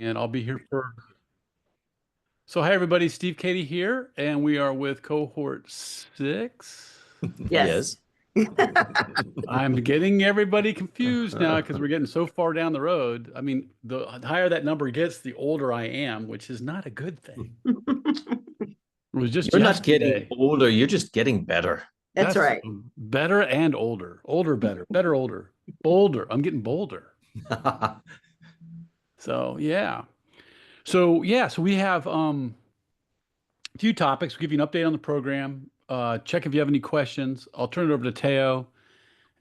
and I'll be here for. So, hi everybody, Steve Katie here, and we are with Cohort 6. Yes. I'm getting everybody confused now because we're getting so far down the road. I mean, the higher that number gets, the older I am, which is not a good thing. It was just You're not getting yesterday. older, you're just getting better. That's That's right. better and older. Older, better. Better, older. Bolder. I'm getting bolder. So, yeah. So we have a few topics. We'll give you an update on the program. Check if you have any questions. I'll turn it over to Teo,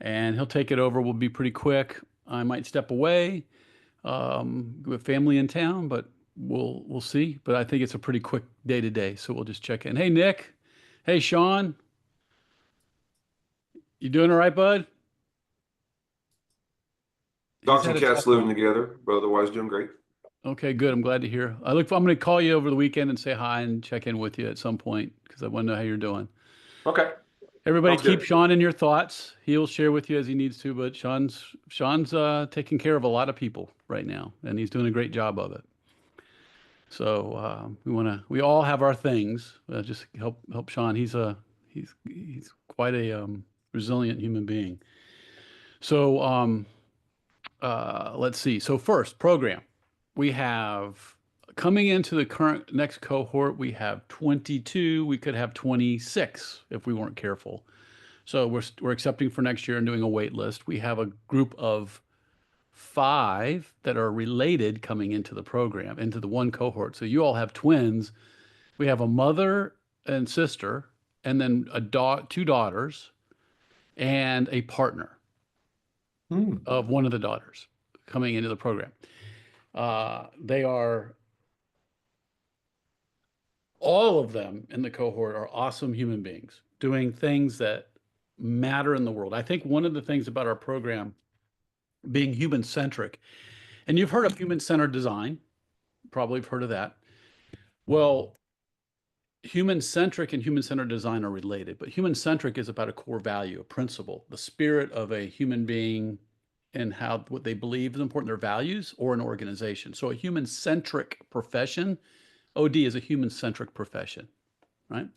and he'll take it over. We'll be pretty quick. I might step away with family in town, but we'll see. But I think it's a pretty quick day to day, so we'll just check in. Hey, Nick. Hey, Sean. You doing all right, bud? He's Dogs had and a cats tough living one. together, but otherwise doing great. Okay, good. I'm glad to hear. I'm going to call you over the weekend and say hi and check in with you at some point because I want to know how you're doing. Okay, Everybody sounds keep good. Sean in your thoughts. He'll share with you as he needs to, but Sean's taking care of a lot of people right now, and he's doing a great job of it. So we all have our things. Just help Sean. He's quite a resilient human being. So let's see. So first program, we have coming into the current next cohort, we have 22. We could have 26 if we weren't careful. So we're accepting for next year and doing a wait list. We have a group of 5 that are related coming into the program, into the one cohort. So you all have twins. We have a mother and sister, and then 2 daughters, and a partner of one of the daughters coming into the program. They are all of them in the cohort are awesome human beings doing things that matter in the world. I think one of the things about our program being human centric, and you've heard of human centered design, probably have heard of that. Well, human centric and human centered design are related, but human centric is about a core value, a principle, the spirit of a human being and how what they believe is important, their values or an organization. So a human centric profession, OD is a human centric profession, right?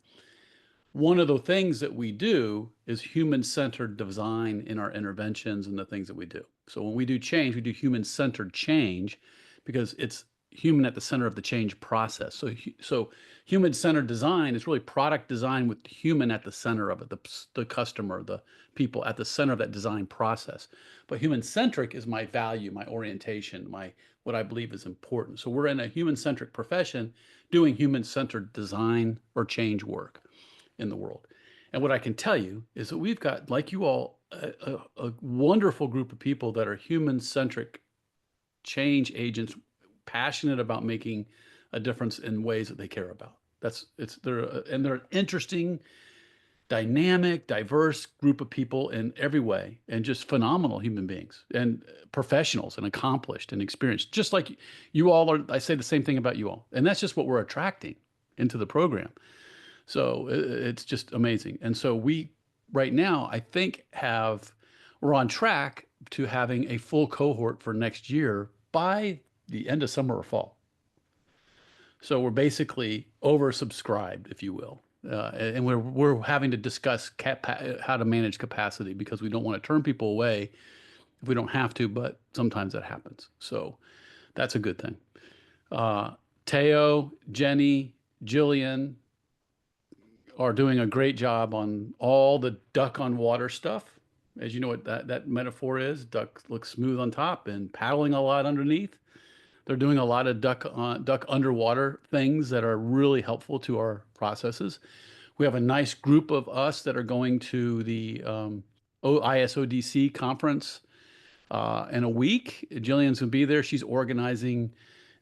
One of the things that we do is human-centered design in our interventions and the things that we do. So when we do change, we do human-centered change because it's human at the center of the change process. So human-centered design is really product design with human at the center of it, the customer, the people at the center of that design process. But human-centric is my value, my orientation, what I believe is important. So we're in a human-centric profession doing human-centered design or change work in the world. And what I can tell you is that we've got, like you all, a wonderful group of people that are human-centric change agents, passionate about making a difference in ways that they care about. They're an interesting, dynamic, diverse group of people in every way, and just phenomenal human beings and professionals and accomplished and experienced, just like you all are. I say the same thing about you all, and that's just what we're attracting into the program. So it's just amazing. And so we, right now, I think we're on track to having a full cohort for next year by the end of summer or fall. So we're basically oversubscribed, if you will. And we're having to discuss how to manage capacity because we don't want to turn people away if we don't have to, but sometimes that happens. So that's a good thing. Teo, Jenny, Jillian, are doing a great job on all the duck on water stuff. As you know what that metaphor is, duck looks smooth on top and paddling a lot underneath. They're doing a lot of duck underwater things that are really helpful to our processes. We have a nice group of us that are going to the ISODC conference in a week. Jillian's going to be there. She's organizing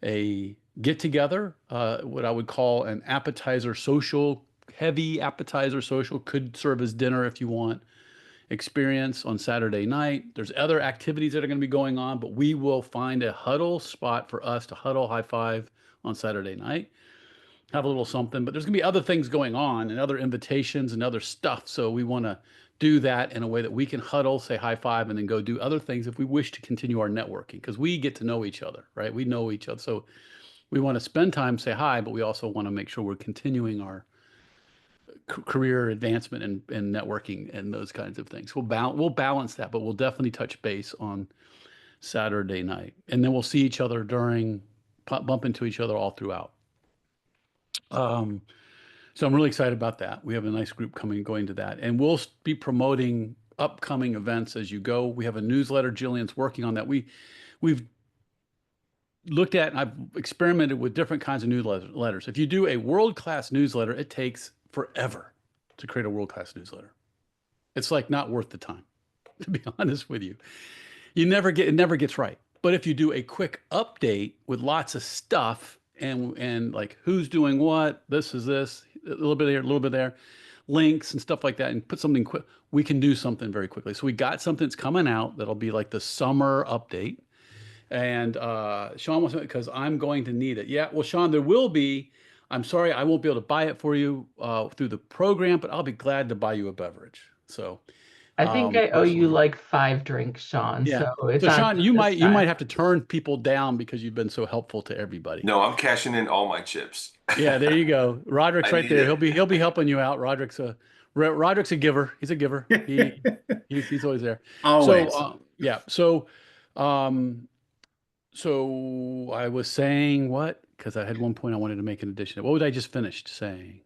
a get together, what I would call an appetizer social, heavy appetizer social, could serve as dinner if you want, experience on Saturday night. There's other activities that are going to be going on, but we will find a huddle spot for us to huddle high five on Saturday night. have a little something, but there's going to be other things going on and other invitations and other stuff. So we want to do that in a way that we can huddle, say high five, and then go do other things if we wish to continue our networking, because we get to know each other, right? We know each other. So we want to spend time, say hi, but we also want to make sure we're continuing our career advancement and networking and those kinds of things. We'll balance that, but we'll definitely touch base on Saturday night. And then we'll see each other bump into each other all throughout. So I'm really excited about that. We have a nice group going to that, and we'll be promoting upcoming events as you go. We have a newsletter. Jillian's working on that. We've looked at and I've experimented with different kinds of newsletters. If you do a world-class newsletter, it takes forever to create a world-class newsletter. It's like not worth the time, to be honest with you. It never gets right. But if you do a quick update with lots of stuff and like who's doing what, this is this, a little bit here, a little bit there, links and stuff like that, and put something quick, we can do something very quickly. So we got something that's coming out that'll be like the summer update. And Sean wants it because I'm going to need it. Yeah, well, Sean, there will be. I'm sorry, I won't be able to buy it for you through the program, but I'll be glad to buy you a beverage. So I think I owe you like 5 drinks, Sean. yeah. So it's So on Sean, you this might time. have to turn people down because you've been so helpful to everybody. No, I'm cashing in all my chips. Yeah, there you go. Roderick's I right need there. it. He'll be helping you out. Roderick's a giver. He's a giver. He's always there. Always. So yeah. So I was saying what? Because I had one point I wanted to make in addition. What was I just finished saying?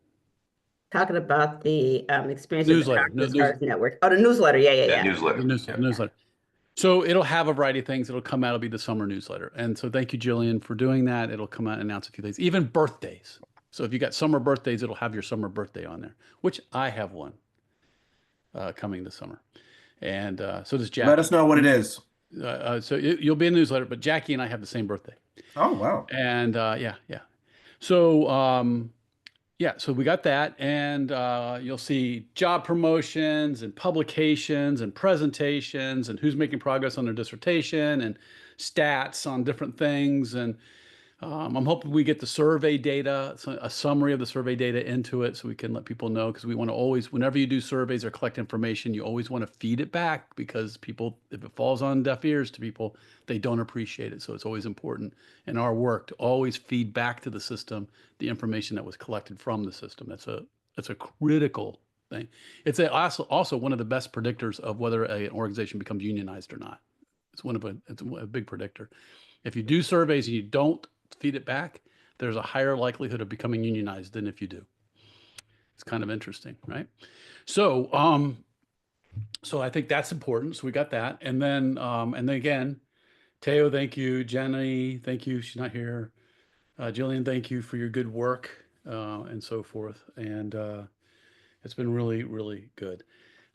Talking about the experience Newsletter. of the Cars Network. Oh, the newsletter. Yeah. Newsletter. The newsletter. So it'll have a variety of things. It'll come out. It'll be the summer newsletter. And so thank you, Jillian, for doing that. It'll come out and announce a few things, even birthdays. So if you got summer birthdays, it'll have your summer birthday on there, which I have one coming this summer. And so does Jack. Let us know what it is. So you'll be in the newsletter, but Jackie and I have the same birthday. Oh, wow. And yeah. So so we got that, and you'll see job promotions and publications and presentations and who's making progress on their dissertation and stats on different things. And I'm hoping we get the survey data, a summary of the survey data into it so we can let people know, because we want to always, whenever you do surveys or collect information, you always want to feed it back, because people, if it falls on deaf ears to people, they don't appreciate it. So it's always important in our work to always feed back to the system the information that was collected from the system. That's a critical thing. It's also one of the best predictors of whether an organization becomes unionized or not. It's a big predictor. If you do surveys and you don't feed it back, there's a higher likelihood of becoming unionized than if you do. It's kind of interesting, right? So so I think that's important. So we got that. And then again, Teo, thank you. Jenny, thank you. She's not here. Jillian, thank you for your good work and so forth. And it's been really, really good.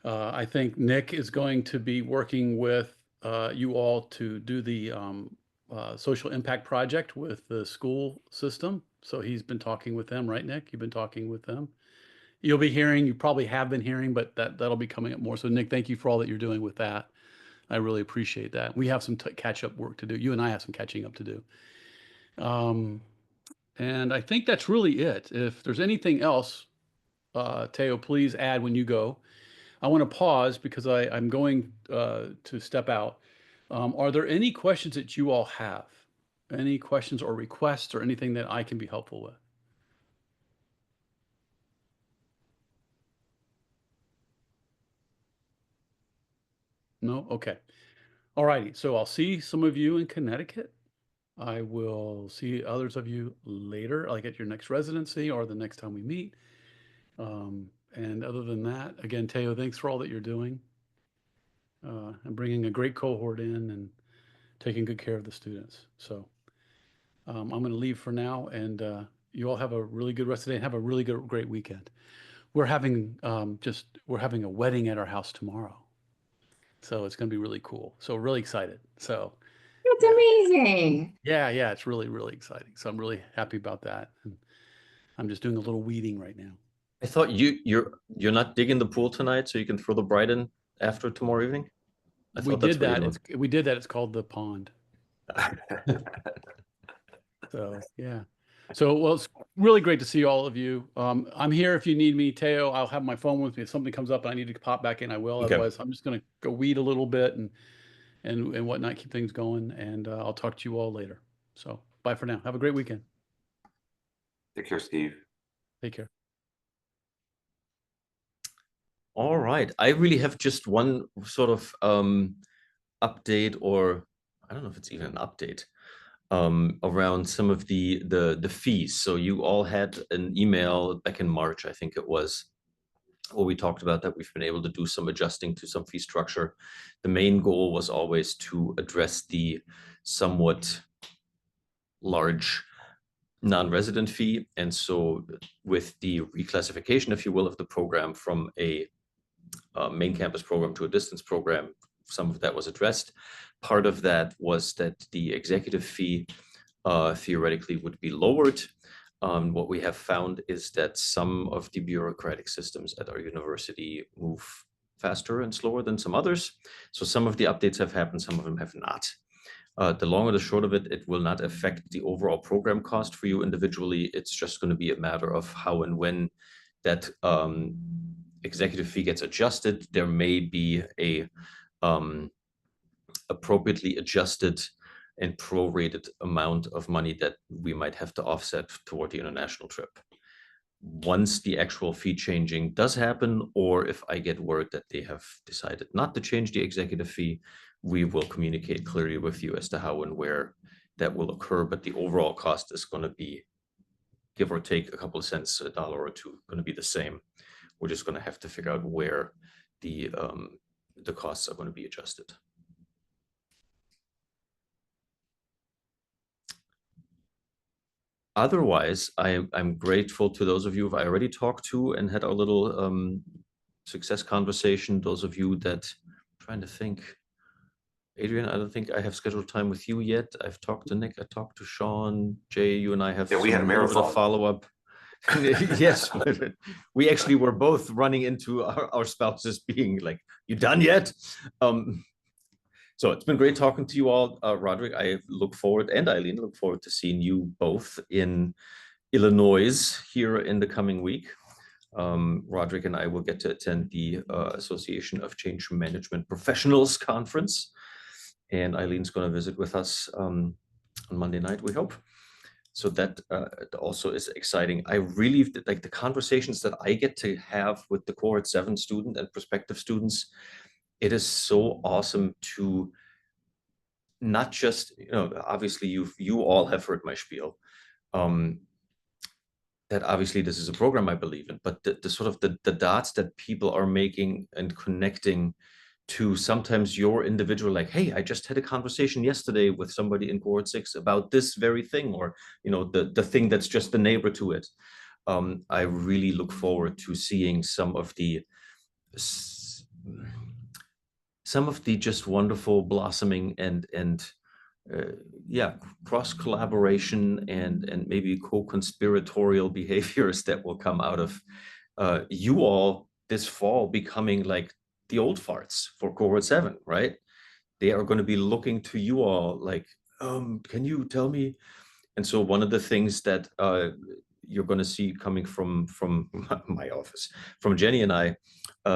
I think Nick is going to be working with you all to do the social impact project with the school system. So he's been talking with them, right, Nick? You've been talking with them. You'll be hearing, you probably have been hearing, but that'll be coming up more. So Nick, thank you for all that you're doing with that. I really appreciate that. We have some catch-up work to do. You and I have some catching up to do. And I think that's really it. If there's anything else, Teo, please add when you go. I want to pause because I'm going to step out. Are there any questions that you all have? Any questions or requests or anything that I can be helpful with? No? Okay. All righty. So I'll see some of you in Connecticut. I will see others of you later, like at your next residency or the next time we meet. And other than that, again, Teo, thanks for all that you're doing and bringing a great cohort in and taking good care of the students. So I'm going to leave for now, and you all have a really good rest of the day and have a really great weekend. We're having a wedding at our house tomorrow. So it's going to be really cool. So really excited. So It's amazing. yeah, it's really, really exciting. So I'm really happy about that. And I'm just doing a little weeding right now. I thought you're not digging the pool tonight, so you can throw the bride in after tomorrow evening. We did that. We did that. It's called the pond. So yeah. So, well, it's really great to see all of you. I'm here if you need me. Teo, I'll have my phone with me. If something comes up and I need to pop back in, I will. Okay. Otherwise, I'm just going to go weed a little bit and whatnot, keep things going. And I'll talk to you all later. So, bye for now. Have a great weekend. Take care, Steve. Take care. All right. I really have just one sort of update, or I don't know if it's even an update, around some of the fees. So you all had an email back in March, I think it was, where we talked about that we've been able to do some adjusting to some fee structure. The main goal was always to address the somewhat large non-resident fee. And so with the reclassification, if you will, of the program from a main campus program to a distance program, some of that was addressed. Part of that was that the executive fee theoretically would be lowered. What we have found is that some of the bureaucratic systems at our university move faster and slower than some others. So some of the updates have happened, some of them have not. The long or the short of it, it will not affect the overall program cost for you individually. It's just going to be a matter of how and when that executive fee gets adjusted. There may be a appropriately adjusted and prorated amount of money that we might have to offset toward the international trip. Once the actual fee changing does happen, or if I get word that they have decided not to change the executive fee, we will communicate clearly with you as to how and where that will occur. But the overall cost is going to be, give or take a couple of cents, $1 or $2, going to be the same. We're just going to have to figure out where the costs are going to be adjusted. Otherwise, I'm grateful to those of you who I already talked to and had our little success conversation. Those of you that, I'm trying to think, Adrian, I don't think I have scheduled time with you yet. I've talked to Nick, I talked to Sean, Jay, you and I have Yeah, we had a marathon follow-up. Yes, we actually were both running into our spouses being like, "You done yet?" So it's been great talking to you all. Roderick, I look forward, and Eileen, look forward to seeing you both in Illinois here in the coming week. Roderick and I will get to attend the Association of Change Management Professionals Conference, and Eileen's going to visit with us on Monday night, we hope. So that also is exciting. I really like the conversations that I get to have with the Cohort 7 student and prospective students. It is so awesome to not just, obviously you all have heard my spiel, that obviously this is a program I believe in, but the sort of the dots that people are making and connecting to sometimes your individual, like, hey, I just had a conversation yesterday with somebody in Cohort 6 about this very thing, or, the thing that's just the neighbor to it. I really look forward to seeing some of the just wonderful blossoming and cross collaboration and maybe co-conspiratorial behaviors that will come out of you all this fall becoming like the old farts for Cohort 7, right? They are going to be looking to you all like, can you tell me? And so one of the things that you're going to see coming from my office, from Jenny and I,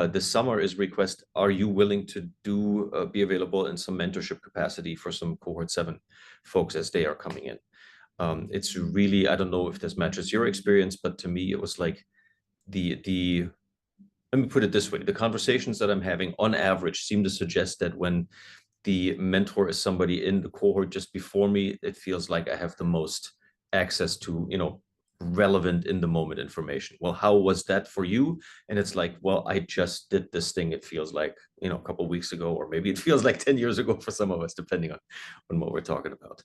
this summer is request, are you willing to be available in some mentorship capacity for some Cohort 7 folks as they are coming in? It's really, I don't know if this matches your experience, but to me, it was like let me put it this way, the conversations that I'm having on average seem to suggest that when the mentor is somebody in the cohort just before me, it feels like I have the most access to, relevant in the moment information. Well, how was that for you? And it's like, well, I just did this thing. It feels like, a couple of weeks ago, or maybe it feels like 10 years ago for some of us, depending on what we're talking about.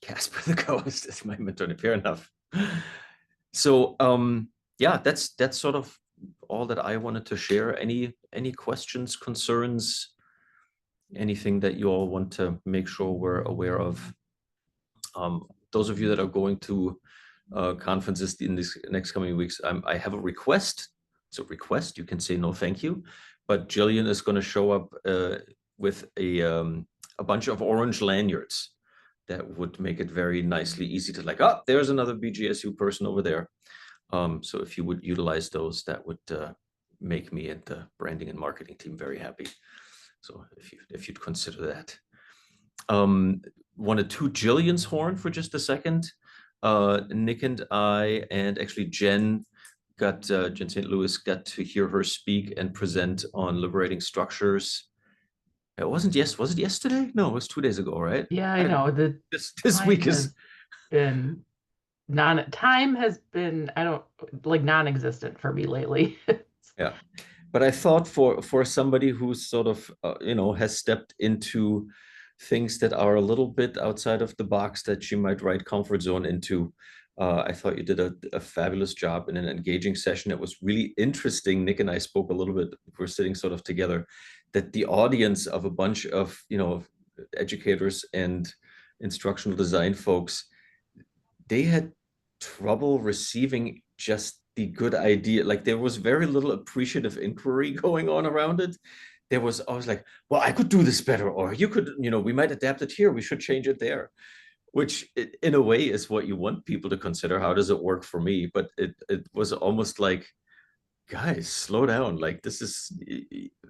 Casper the Ghost is my mentor. Fair enough. So, yeah, that's sort of all that I wanted to share. Any questions, concerns, anything that you all want to make sure we're aware of? Those of you that are going to conferences in these next coming weeks, I have a request. It's a request. You can say no, thank you. But Jillian is going to show up with a bunch of orange lanyards that would make it very nicely easy to like, oh, there's another BGSU person over there. So if you would utilize those, that would make me and the branding and marketing team very happy. So if you'd consider that. Wanted to Jillian's horn for just a second. Nick and I, and actually Jen St. Louis got to hear her speak and present on liberating structures. It wasn't was it yesterday? No, it was 2 days ago, right? Yeah, I know. This week is been time has been, I don't like non-existent for me lately. yeah. But I thought for somebody who's sort of has stepped into things that are a little bit outside of the box that she might write comfort zone into, I thought you did a fabulous job in an engaging session. It was really interesting. Nick and I spoke a little bit, we're sitting sort of together, that the audience of a bunch of educators and instructional design folks, they had trouble receiving just the good idea. Like there was very little appreciative inquiry going on around it. There was always like, well, I could do this better, or you could, we might adapt it here, we should change it there, which in a way is what you want people to consider. How does it work for me? But it was almost like, guys, slow down. Like this is,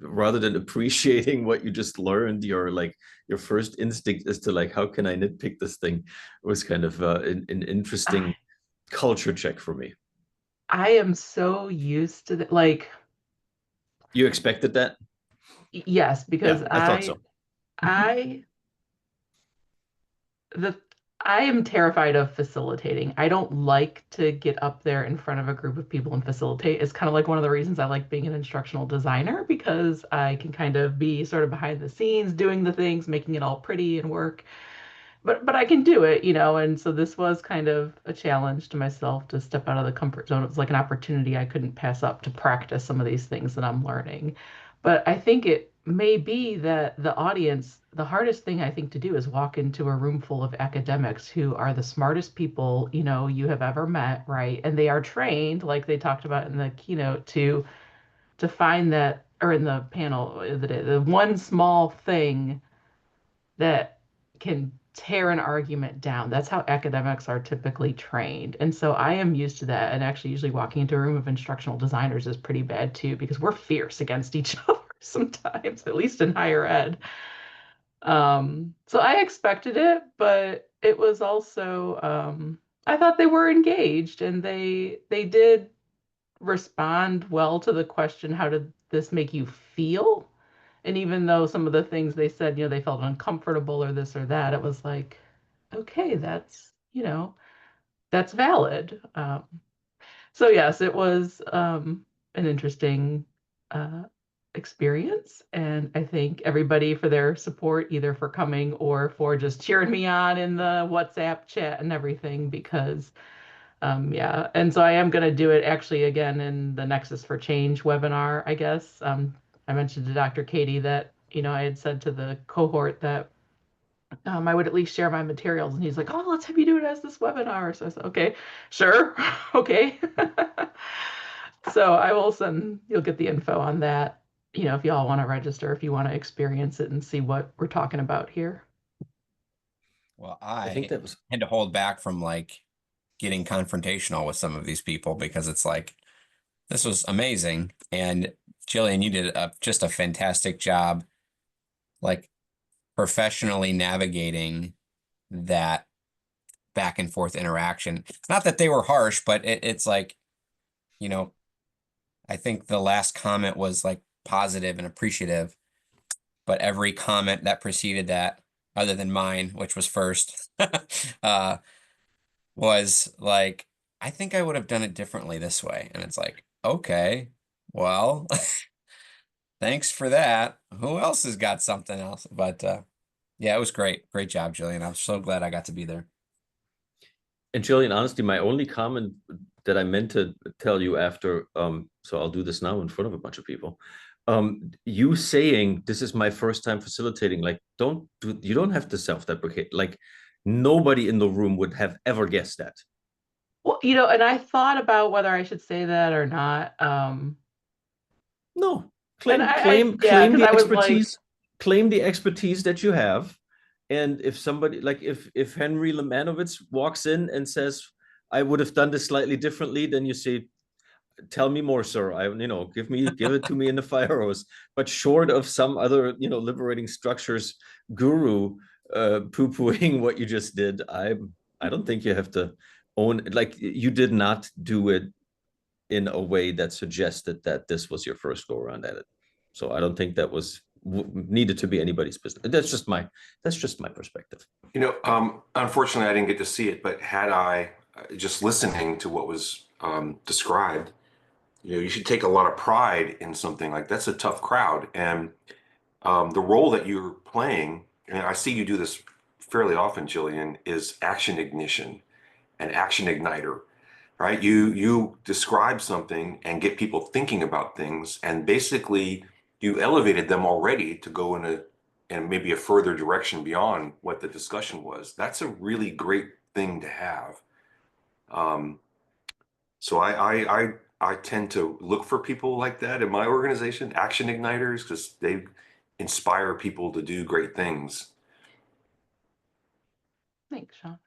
rather than appreciating what you just learned, your first instinct is to like, how can I nitpick this thing? It was kind of an interesting culture check for me. I am so used to that. Like, you expected that? Yes, because yeah, I thought so. I am terrified of facilitating. I don't like to get up there in front of a group of people and facilitate. It's kind of like one of the reasons I like being an instructional designer, because I can kind of be sort of behind the scenes doing the things, making it all pretty and work. But I can do it, and so this was kind of a challenge to myself to step out of the comfort zone. It was like an opportunity I couldn't pass up to practice some of these things that I'm learning. But I think it may be that the audience, the hardest thing I think to do is walk into a room full of academics who are the smartest people, you have ever met, right? And they are trained, like they talked about in the keynote, to find that, or in the panel, the one small thing that can tear an argument down. That's how academics are typically trained. And so I am used to that. And actually, usually walking into a room of instructional designers is pretty bad too, because we're fierce against each other sometimes, at least in higher ed. So I expected it, but it was also, I thought they were engaged, and they did respond well to the question, how did this make you feel? And even though some of the things they said, they felt uncomfortable or this or that, it was like, okay, that's valid. So yes, it was an interesting experience. And I thank everybody for their support, either for coming or for just cheering me on in the WhatsApp chat and everything, because yeah. And so I am going to do it actually again in the Nexus for Change webinar, I guess. I mentioned to Dr. Katie that, I had said to the cohort that I would at least share my materials. And he's like, oh, let's have you do it as this webinar. So I said, okay, sure. Okay. So I will you'll get the info on that, if y'all want to register, if you want to experience it and see what we're talking about here. Well, I think that was had to hold back from like getting confrontational with some of these people, because it's like, this was amazing. And Jillian, you did just a fantastic job, like professionally navigating that back and forth interaction. Not that they were harsh, but it's like, I think the last comment was like positive and appreciative, but every comment that preceded that, other than mine, which was first, was like, I think I would have done it differently this way. And it's like, okay, well, thanks for that. Who else has got something else? But yeah, it was great. Great job, Jillian. I'm so glad I got to be there. And Jillian, honestly, my only comment that I meant to tell you after, so I'll do this now in front of a bunch of people. You saying this is my first time facilitating, like you don't have to self-deprecate. Like nobody in the room would have ever guessed that. Well, and I thought about whether I should say that or not. No, claim the expertise. Claim the expertise that you have, And if somebody like if Henry Lemanowitz walks in and says, I would have done this slightly differently, then you say, tell me more, sir. Give it to me in the fire hose. But short of some other, liberating structures guru poo-pooing what you just did, I don't think you have to own, like, you did not do it in a way that suggested that this was your first go around at it. So I don't think that was needed to be anybody's business. That's just my perspective. Unfortunately, I didn't get to see it, but had I just listening to what was described, you should take a lot of pride in something like that's a tough crowd. And the role that you're playing, and I see you do this fairly often, Jillian, is action ignition and action igniter, right? You describe something and get people thinking about things, and basically you elevated them already to go in maybe a further direction beyond what the discussion was. That's a really great thing to have. So I tend to look for people like that in my organization, action igniters, because they inspire people to do great things. Thanks, Sean.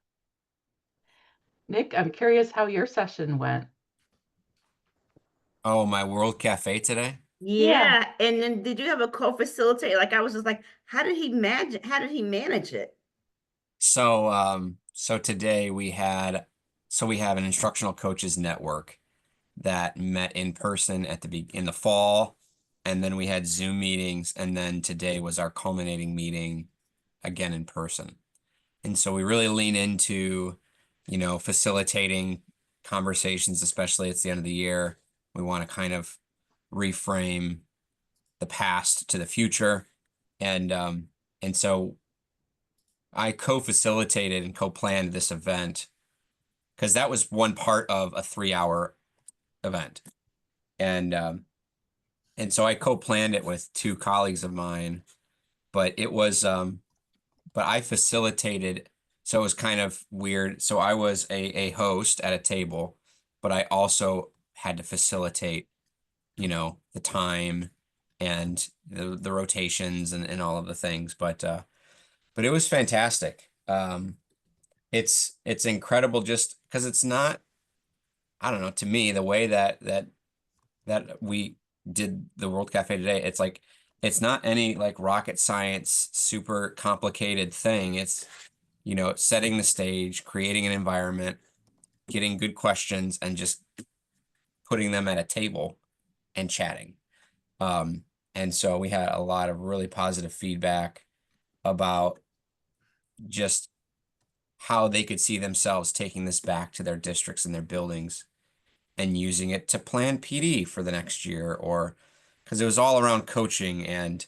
Nick, I'm curious how your session went. Oh, my World Cafe today? Yeah. And then did you have a co-facilitator? Like I was just like, how did he manage it? So today we have an instructional coaches network that met in person in the fall, and then we had Zoom meetings, and then today was our culminating meeting again in person. And so we really lean into, facilitating conversations, especially at the end of the year. We want to kind of reframe the past to the future. And so I co-facilitated and co-planned this event because that was one part of a 3-hour event. And so I co-planned it with two colleagues of mine, but but I facilitated, so it was kind of weird. So I was a host at a table, but I also had to facilitate, the time and the rotations and all of the things. But it was fantastic. It's incredible just because it's not, I don't know, to me, the way that we did the World Cafe today, it's like it's not any like rocket science, super complicated thing. It's, setting the stage, creating an environment, getting good questions, and just putting them at a table and chatting. And so we had a lot of really positive feedback about just how they could see themselves taking this back to their districts and their buildings and using it to plan PD for the next year, or because it was all around coaching and,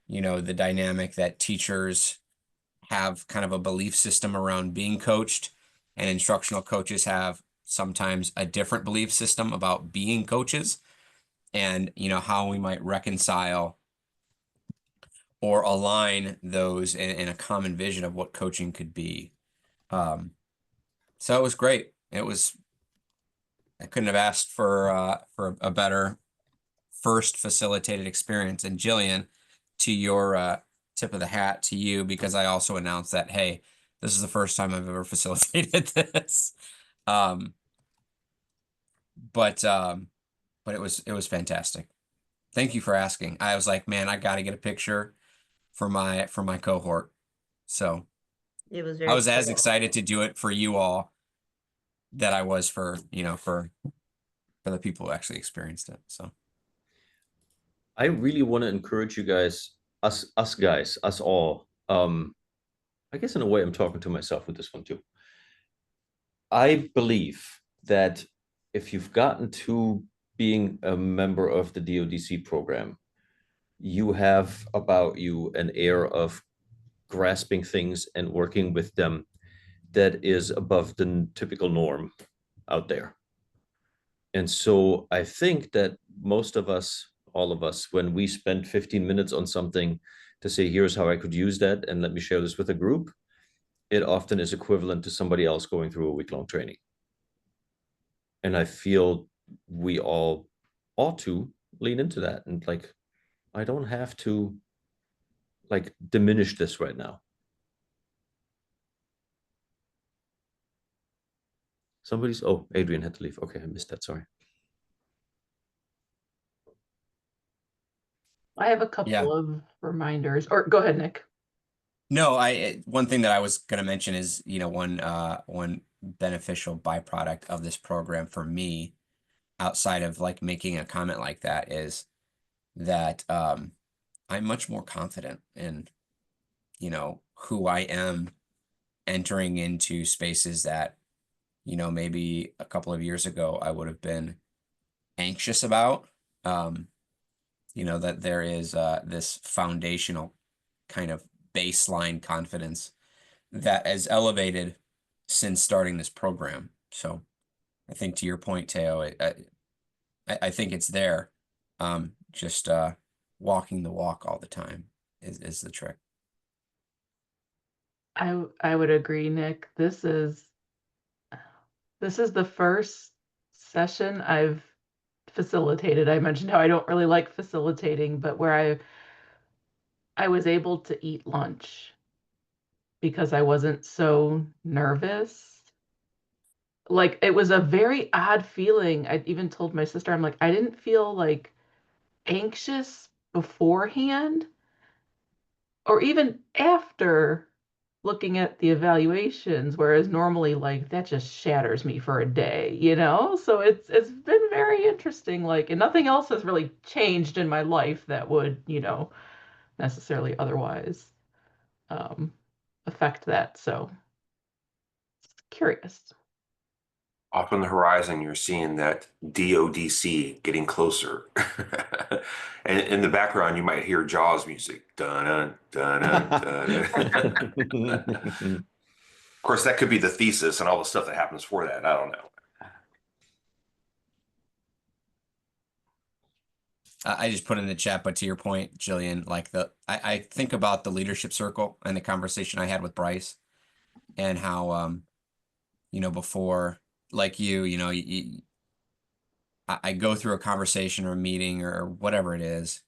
the dynamic that teachers have kind of a belief system around being coached, and instructional coaches have sometimes a different belief system about being coaches, and, how we might reconcile or align those in a common vision of what coaching could be. So it was great. I couldn't have asked for a better first facilitated experience. And Jillian, to your tip of the hat to you, because I also announced that, hey, this is the first time I've ever facilitated this. But it was fantastic. Thank you for asking. I was like, man, I got to get a picture for my cohort. So It was I very was as cool. excited to do it for you all that I was for the people who actually experienced it. So I really want to encourage you guys, us guys, us all. I guess in a way I'm talking to myself with this one too. I believe that if you've gotten to being a member of the DODC program, you have about you an air of grasping things and working with them that is above the typical norm out there. And so I think that most of us, all of us, when we spend 15 minutes on something to say, here's how I could use that, and let me share this with a group, it often is equivalent to somebody else going through a week-long training. And I feel we all ought to lean into that. And like, I don't have to like diminish this right now. Somebody's, oh, Adrian had to leave. Okay, I missed that, sorry. I have a couple Yeah. of reminders, or go ahead, Nick. No, one thing that I was going to mention is, one beneficial byproduct of this program for me, outside of like making a comment like that, is that I'm much more confident in, who I am entering into spaces that, maybe a couple of years ago I would have been anxious about. That there is this foundational kind of baseline confidence that is elevated since starting this program. So I think to your point, Teo, I think it's there. Just walking the walk all the time is the trick. I would agree, Nick. This is the first session I've facilitated. I mentioned how I don't really like facilitating, but where I was able to eat lunch because I wasn't so nervous. Like it was a very odd feeling. I even told my sister, I'm like, I didn't feel like anxious beforehand or even after looking at the evaluations, whereas normally like that just shatters me for a day, So it's been very interesting, like, and nothing else has really changed in my life that would, necessarily otherwise um, affect that. So curious. Off on the horizon, you're seeing that DODC getting closer. And in the background, you might hear Jaws music. Dun, dun, dun, dun, dun. Of course, that could be the thesis and all the stuff that happens for that. I don't know. I just put in the chat, but to your point, Jillian, like I think about the leadership circle and the conversation I had with Bryce, and how before, like I go through a conversation or a meeting or whatever it is,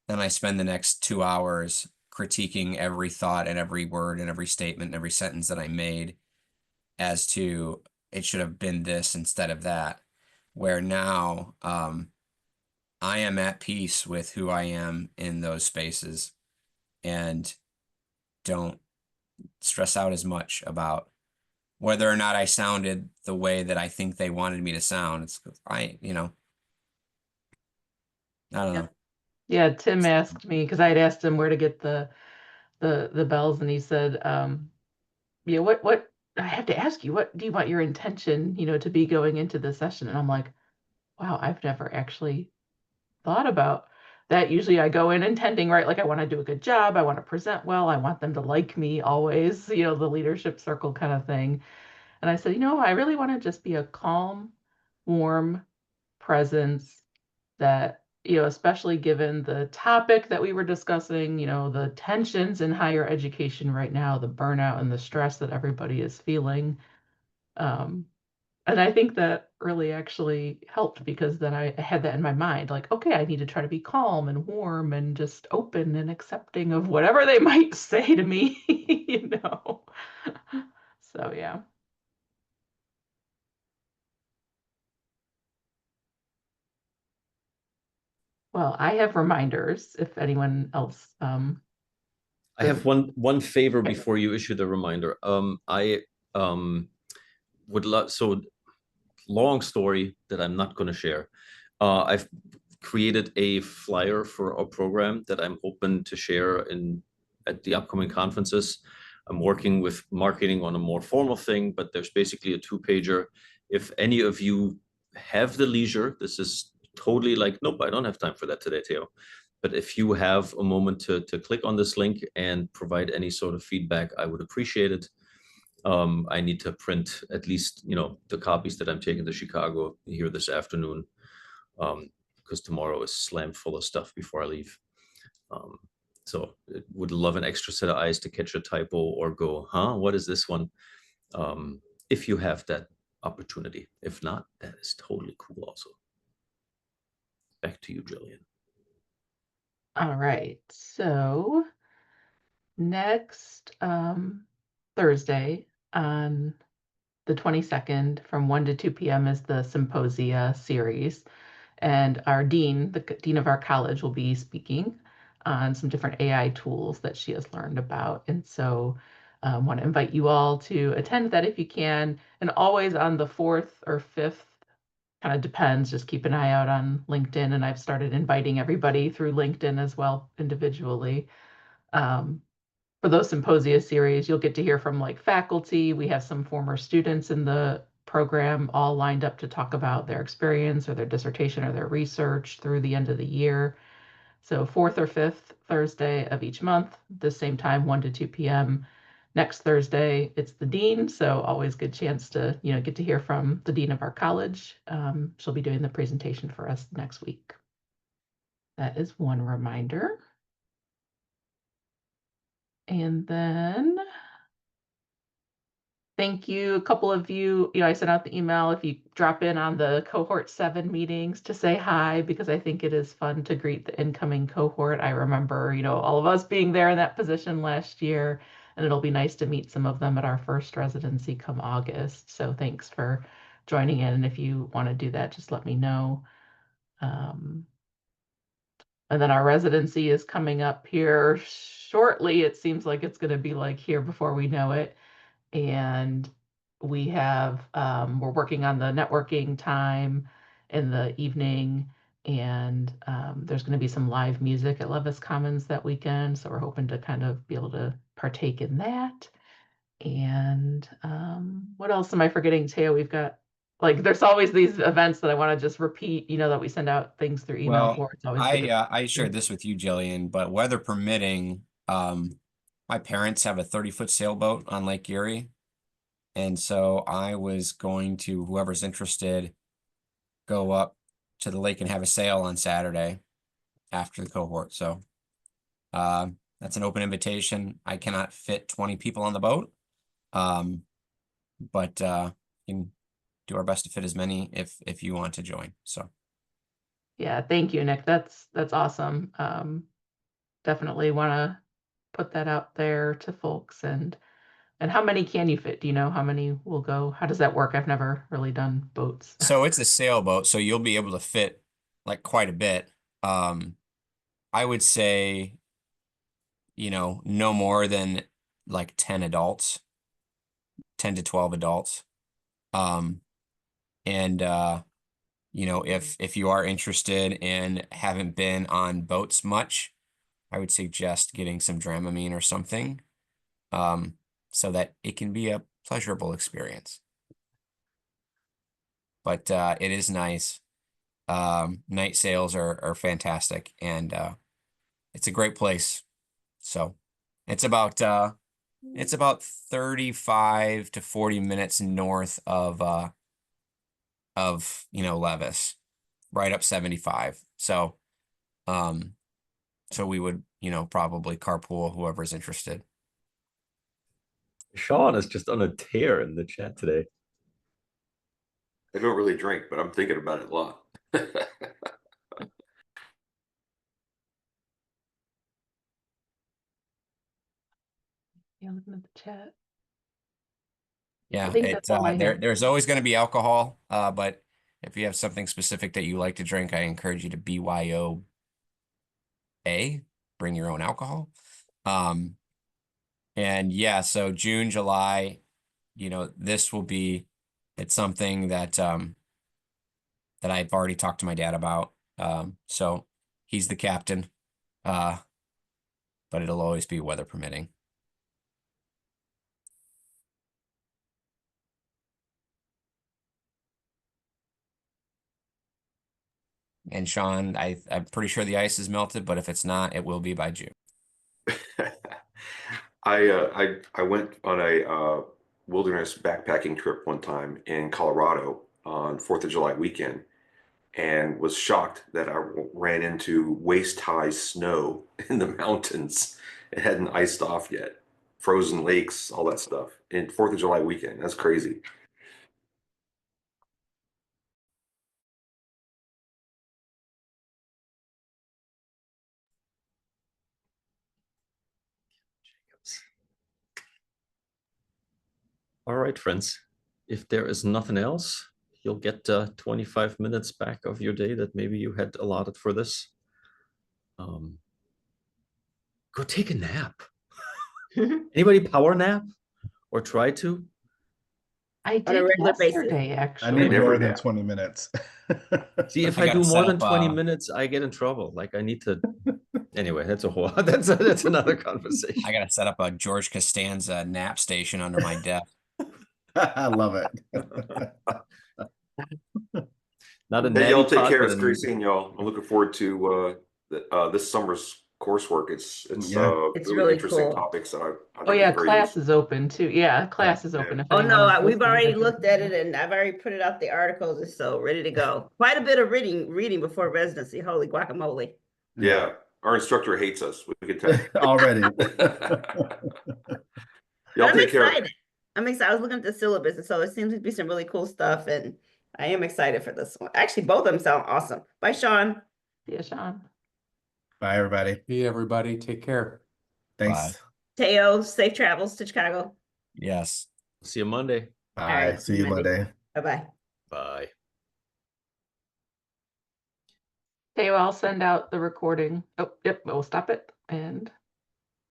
then I spend the next 2 hours critiquing every thought and every word and every statement and every sentence that I made, as to it should have been this instead of that. Where now I am at peace with who I am in those spaces, and don't stress out as much about whether or not I sounded the way that I think they wanted me to sound. I don't know. Yeah, Tim asked me because I had asked him where to get the bells, and he said, yeah, what I have to ask you, what do you want your intention, to be going into the session? And I'm like, wow, I've never actually thought about that. Usually I go in intending, right, like I want to do a good job, I want to present well, I want them to like me always, the leadership circle kind of thing. And I said, I really want to just be a calm, warm presence that, especially given the topic that we were discussing, the tensions in higher education right now, the burnout and the stress that everybody is feeling. And I think that really actually helped, because then I had that in my mind, like, okay, I need to try to be calm and warm and just open and accepting of whatever they might say to me, So, yeah. Well, I have reminders if anyone else. I have one favor Okay. before you issue the reminder. I would love, so long story that I'm not going to share. I've created a flyer for our program that I'm hoping to share at the upcoming conferences. I'm working with marketing on a more formal thing, but there's basically a 2-pager. If any of you have the leisure, this is totally like, nope, I don't have time for that today, Theo. But if you have a moment to click on this link and provide any sort of feedback, I would appreciate it. I need to print at least, the copies that I'm taking to Chicago here this afternoon, because tomorrow is slammed full of stuff before I leave. So would love an extra set of eyes to catch a typo or go, huh, what is this one? If you have that opportunity. If not, that is totally cool also. Back to you, Jillian. All right. So next Thursday on the 22nd from 1 to 2 p.m. is the symposia series. And our dean, the dean of our college, will be speaking on some different AI tools that she has learned about. And so want to invite you all to attend that if you can. And always on the 4th or 5th, kind of depends, just keep an eye out on LinkedIn. And I've started inviting everybody through LinkedIn as well individually. For those symposia series, you'll get to hear from like faculty. We have some former students in the program all lined up to talk about their experience or their dissertation or their research through the end of the year. So 4th or 5th Thursday of each month, the same time, 1 to 2 p.m. Next Thursday, it's the dean, so always good chance to get to hear from the dean of our college. She'll be doing the presentation for us next week. That is one reminder. And then thank you. A couple of you, I sent out the email if you drop in on the cohort 7 meetings to say hi, because I think it is fun to greet the incoming cohort. I remember, all of us being there in that position last year, and it'll be nice to meet some of them at our first residency come August. So thanks for joining in. And if you want to do that, just let me know. And then our residency is coming up here shortly. It seems like it's going to be like here before we know it. And we have, we're working on the networking time in the evening, and there's going to be some live music at Levis Commons that weekend. So we're hoping to kind of be able to partake in that. And what else am I forgetting, Teo? We've got there's always these events that I want to just repeat, that we send out things through email Well, for. It's always good. I shared this with you, Jillian, but weather permitting, my parents have a 30-foot sailboat on Lake Erie. And so I was going to, whoever's interested, go up to the lake and have a sail on Saturday after the cohort. So that's an open invitation. I cannot fit 20 people on the boat, but you can do our best to fit as many if you want to join. So Yeah, thank you, Nick. That's awesome. Definitely want to put that out there to folks. And how many can you fit? Do you know how many will go? How does that work? I've never really done boats. So it's a sailboat, so you'll be able to fit like quite a bit. I would say, no more than like 10 adults, 10 to 12 adults. And if you are interested and haven't been on boats much, I would suggest getting some Dramamine or something, so that it can be a pleasurable experience. But it is nice. Night sails are fantastic, and it's a great place. So it's about 35 to 40 minutes north of Levis, right up 75. So so we would, probably carpool whoever's interested. Sean is just on a tear in the chat today. I don't really drink, but I'm thinking about it a lot. Yeah, looking at the chat. Yeah, I think that's all I have. there's always going to be alcohol, but if you have something specific that you like to drink, I encourage you to BYOA, bring your own alcohol. And yeah, so June, July, this will be, it's something that that I've already talked to my dad about. So he's the captain, but it'll always be weather permitting. And Sean, I'm pretty sure the ice is melted, but if it's not, it will be by June. I went on a wilderness backpacking trip one time in Colorado on 4th of July weekend, and was shocked that I ran into waist-high snow in the mountains. It hadn't iced off yet. Frozen lakes, all that stuff. In 4th of July weekend. That's crazy. All right, friends. if there is nothing else, you'll get 25 minutes back of your day that maybe you had allotted for this. Go take a nap. Anybody power nap or try to? I On a did regular basis. yesterday, I actually. need never more than nap. 20 minutes. See, if I I, gotta do more set than up, 20 minutes, I get in trouble. Like I need to. Anyway, that's a whole. That's another conversation. I gotta set up a George Costanza nap station under my desk. I love it. Not a Hey, y'all natty take pot, care. but It's great seeing y'all. I'm looking forward to this summer's coursework. It's Yeah. It's really really interesting cool. topics that I Oh think yeah, is very class useful. is open too. Yeah, class is open. Yeah. If Oh anyone no, is we've listening, already that looked doesn't at know. it and I've already printed out the articles and so ready to go. Quite a bit of reading before residency. Holy guacamole. Yeah, our instructor hates us. We could tell. Already. But Y'all I'm take care. excited. I'm excited. I was looking at the syllabus and so it seems to be some really cool stuff and I am excited for this one. Actually, both of them sound awesome. Bye, Sean. Yeah, Sean. Bye, everybody. Hey, everybody. Take care. Thanks. Teo, safe travels to Chicago. Yes. See you Monday. Bye. All right, See you Monday. Bye-bye. Bye. Okay, well, I'll send out the recording. Oh, yep, we'll stop it and